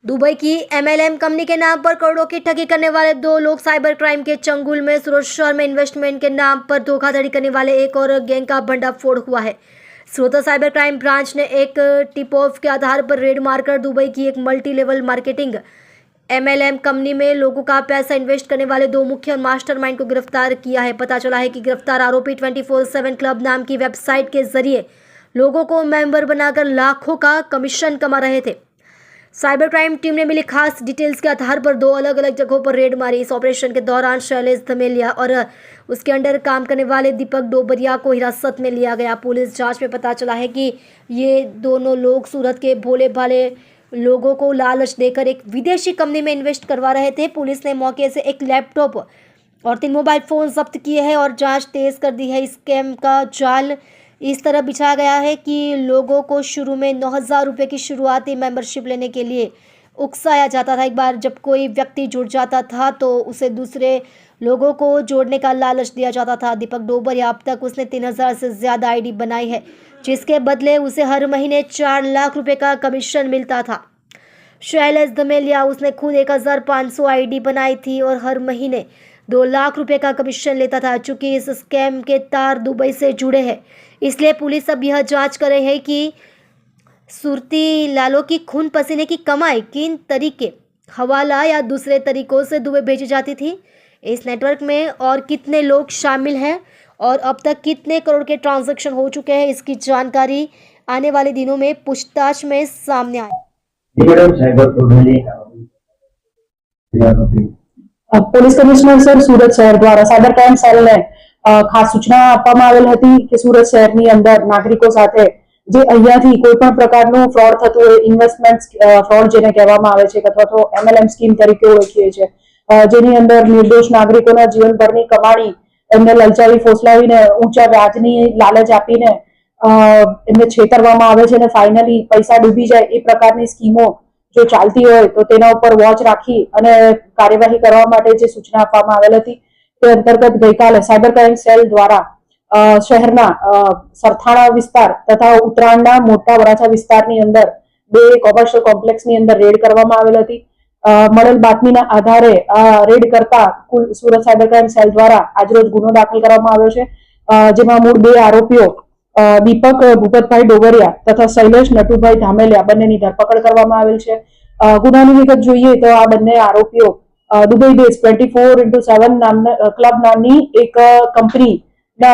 Dubai की MLM company के नाम पर करोड़ों की ठगी करने वाले दो लोग साइबर क्राइम के चंगुल में। सूरत शहर में इन्वेस्टमेंट के नाम पर धोखाधड़ी करने वाले एक और गैंग का भंडाफोड़ हुआ है। सूरत साइबर क्राइम ब्रांच ने एक टिप ऑफ के आधार पर रेड मारकर दुबई की एक multi level marketing MLM company में लोगों का पैसा इन्वेस्ट करने वाले दो मुख्य मास्टरमाइंड को गिरफ्तार किया है। पता चला है कि गिरफ्तार आरोपी 24/7 क्लब नाम की वेबसाइट के जरिए लोगों को मेंबर बनाकर लाखों का कमीशन कमा रहे थे। साइबर क्राइम टीम ने मिली खास डिटेल्स के आधार पर दो अलग अलग जगहों पर रेड मारी। इस ऑपरेशन के दौरान शैलेश धमेलिया और उसके अंडर काम करने वाले दीपक डोबरिया को हिरासत में लिया गया। पुलिस जांच में पता चला है कि ये दोनों लोग सूरत के भोले भाले लोगों को लालच देकर एक विदेशी कंपनी में इन्वेस्ट करवा रहे थे। पुलिस ने मौके से एक लैपटॉप और 3 मोबाइल फ़ोन जब्त किए हैं और जांच तेज कर दी है। स्कैम का जाल इस तरह बिछा गया है कि लोगों को शुरू में 9,000 रुपये की शुरुआती मेंबरशिप लेने के लिए उकसाया जाता था। एक बार जब कोई व्यक्ति जुड़ जाता था तो उसे दूसरे लोगों को जोड़ने का लालच दिया जाता था। दीपक डोबरिया अब तक उसने 3,000 से ज़्यादा आईडी बनाई है, जिसके बदले उसे हर महीने 4 लाख रुपए का कमीशन मिलता था। शैलेश धमेलिया उसने खुद 1,500 आईडी बनाई थी और हर महीने 2 लाख रुपए का कमीशन लेता था। चूंकि इस स्कैम के तार दुबई से जुड़े हैं, इसलिए पुलिस अब यह जांच कर रही है कि सूरती लालों की खून पसीने की कमाई किन तरीके, हवाला या दूसरे तरीकों से दुबई भेजी जाती थी। इस नेटवर्क में और कितने लोग शामिल हैं और अब तक कितने करोड़ के ट्रांजैक्शन हो चुके हैं, इसकी जानकारी आने वाले दिनों में पूछताछ में सामने आए। પોલીસ કમિશનર સર સુરત શહેર દ્વારા સાયબર ક્રાઇમ સેલને ખાસ સૂચના આપવામાં આવેલ હતી કે સુરત શહેરની અંદર નાગરિકો સાથે જે અહીંયાથી કોઈ પણ પ્રકારનું ફ્રોડ થતું હોય, ઇન્વેસ્ટમેન્ટ ફ્રોડ જેને કહેવામાં આવે છે અથવા તો એમએલએમ સ્કીમ તરીકે ઓળખીએ છીએ, જેની અંદર નિર્દોષ નાગરિકોના જીવનભરની કમાણી એમને લલચાવી ફોસલાવીને ઊંચા વ્યાજની લાલચ આપીને એમને છેતરવામાં આવે છે અને ફાઇનલી પૈસા ડૂબી જાય એ પ્રકારની સ્કીમો જો ચાલતી હોય તો તેના ઉપર વોચ રાખી અને કાર્યવાહી કરવા માટે જે સૂચના આપવામાં આવેલ હતી તે અંતર્ગત ગઈકાલે સાયબર ક્રાઇમ સેલ દ્વારા શહેરના સરથાણા વિસ્તાર તથા ઉત્તરાયણના મોટા વરાછા વિસ્તારની અંદર 2 કોમર્શિયલ કોમ્પ્લેક્સની અંદર રેડ કરવામાં આવેલ હતી। મળેલ બાતમીના આધારે રેડ કરતા કુલ સુરત સાયબર ક્રાઇમ સેલ દ્વારા આજરોજ ગુનો દાખલ કરવામાં આવ્યો છે, જેમાં મૂળ 2 આરોપીઓ दीपक भूपतभाई डोबरिया तथा शैलेश नटुभाई धामेलिया बंनेनी धरपकड़ करवामां आवेल छे। गुनानी विगत जोईए तो आ बंने आरोपीओ दुबई बेस 24/7 क्लब नामनी एक कंपनी ना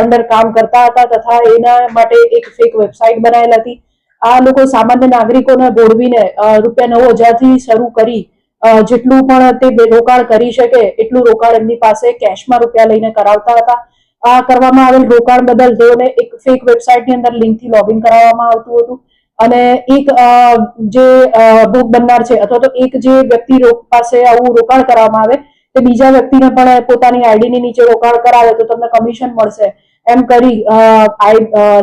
अंडर काम करता हता तथा एना माटे एक फेक वेबसाइट बनावेल हती। आ लोको सामान्य नागरिकोने बोळवीने રૂપિયા 9,000 થી શરૂ કરી જેટલું પણ તે રોકાણ કરી શકે એટલું રોકાણ એમની પાસે કેશમાં રૂપિયા લઈને કરાવતા હતા। આ કરવામાં આવેલ રોકાણ બદલ તેઓને એક ફેક વેબસાઇટની અંદર લિંકથી લોગિન કરાવવામાં આવતું હતું અને એક જે ભોગ બનનાર છે અથવા તો એક જે વ્યક્તિ પાસે આવું રોકાણ કરવામાં આવે તે બીજા વ્યક્તિને પણ પોતાની આઈડીની નીચે રોકાણ કરાવે તો તમને કમિશન મળશે એમ કરી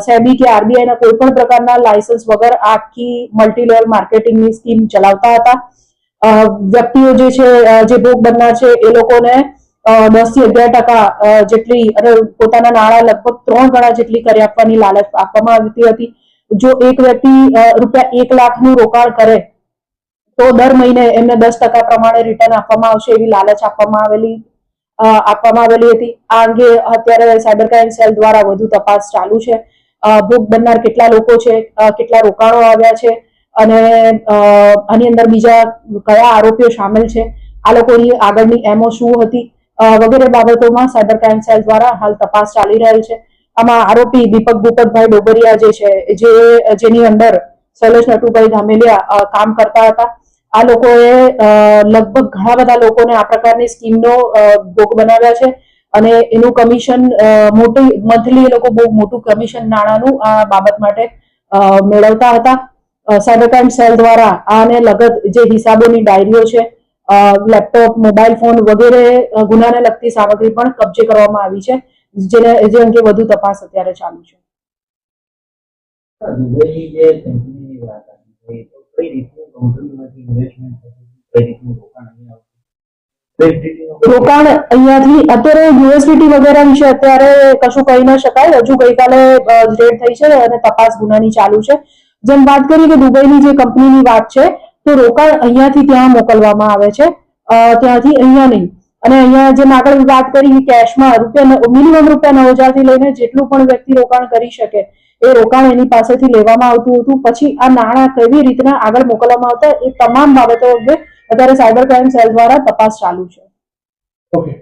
સેબી કે આરબીઆઈના કોઈ પણ પ્રકારના લાયસન્સ વગર આખી મલ્ટી લેવલ માર્કેટિંગની સ્કીમ ચલાવતા હતા। વ્યક્તિઓ જે છે જે ભોગ બનનાર છે એ લોકોને 10 થી 11% જેટલી અને પોતાના નાણાં લગભગ 3 ગણા જેટલી કરી આપવાની લાલચ આપવામાં આવતી હતી। જો એક વ્યક્તિ રૂપિયા 1 લાખનું રોકાણ કરે તો દર મહિને એમને 10% પ્રમાણે રિટર્ન આપવામાં આવશે એવી લાલચ આપવામાં આવેલી હતી। આ અંગે અત્યારે સાયબર ક્રાઇમ સેલ દ્વારા વધુ તપાસ ચાલુ છે। ભોગ બનનાર કેટલા લોકો છે, કેટલા રોકાણો આવ્યા છે અને આની અંદર બીજા કયા આરોપીઓ શામેલ છે, આ લોકોની આગળની એમઓ શું હતી वगैरह बाबतों साइबर क्राइम सेल द्वारा हाल तपास चाली रहेल छे। आमां आरोपी दीपक भूपतभाई डोबरिया जेनी अंदर शैलेश नटुभाई धामेलिया काम करता हता। आ लोकोए लगभग घणा बधा लोकोने आ प्रकारनी स्कीमनो भोग बनाव्या छे अने एनुं कमिशन मोटी मंथली ए लोको बहु मोटुं कमिशन नाणांनुं आ बाबत माटे मेळवता हता। साइबर क्राइम सेल द्वारा आने लगत जे हिसाबोनी डायरीओ छे, लैपटॉप, मोबाइल फोन वगैरह गुनाने लगती सामग्री पण कब्जे करवामां आवी छे, जे अंगे વધુ તપાસ અત્યારે ચાલુ છે। દુબઈની જે કંપનીની વાત આવી તો કઈ રીતનું કંપનીમાંથી ઇન્વેસ્ટમેન્ટ થતું, કઈ રીતનું રોકાણ અહીંયા આવતું, રોકાણ અહીંયાથી અત્યારે યુએસડીટી વગેરે વિશે અત્યારે કશું કહી ન શકાય। હજુ ગઈકાલે રેડ થઈ છે અને તપાસ ગુનાની ચાલુ છે। જેમ વાત કરી કે દુબઈની જે કંપનીની વાત છે તો રોકાણ અહીંયાથી ત્યાં મોકલવામાં આવે છે, ત્યાંથી અહીંયા નહીં. અને અહીંયા જેમ આગળ વાત કરી કેશમાં મિનિમમ રૂપિયા 9,000 થી લઈને જેટલું પણ વ્યક્તિ રોકાણ કરી શકે એ રોકાણ એની પાસેથી લેવામાં આવતું હતું. પછી આ નાણાં કેવી રીતના આગળ મોકલવામાં આવતા એ તમામ બાબતો અંગે અત્યારે સાયબર ક્રાઇમ સેલ દ્વારા તપાસ ચાલુ છે. ઓકે.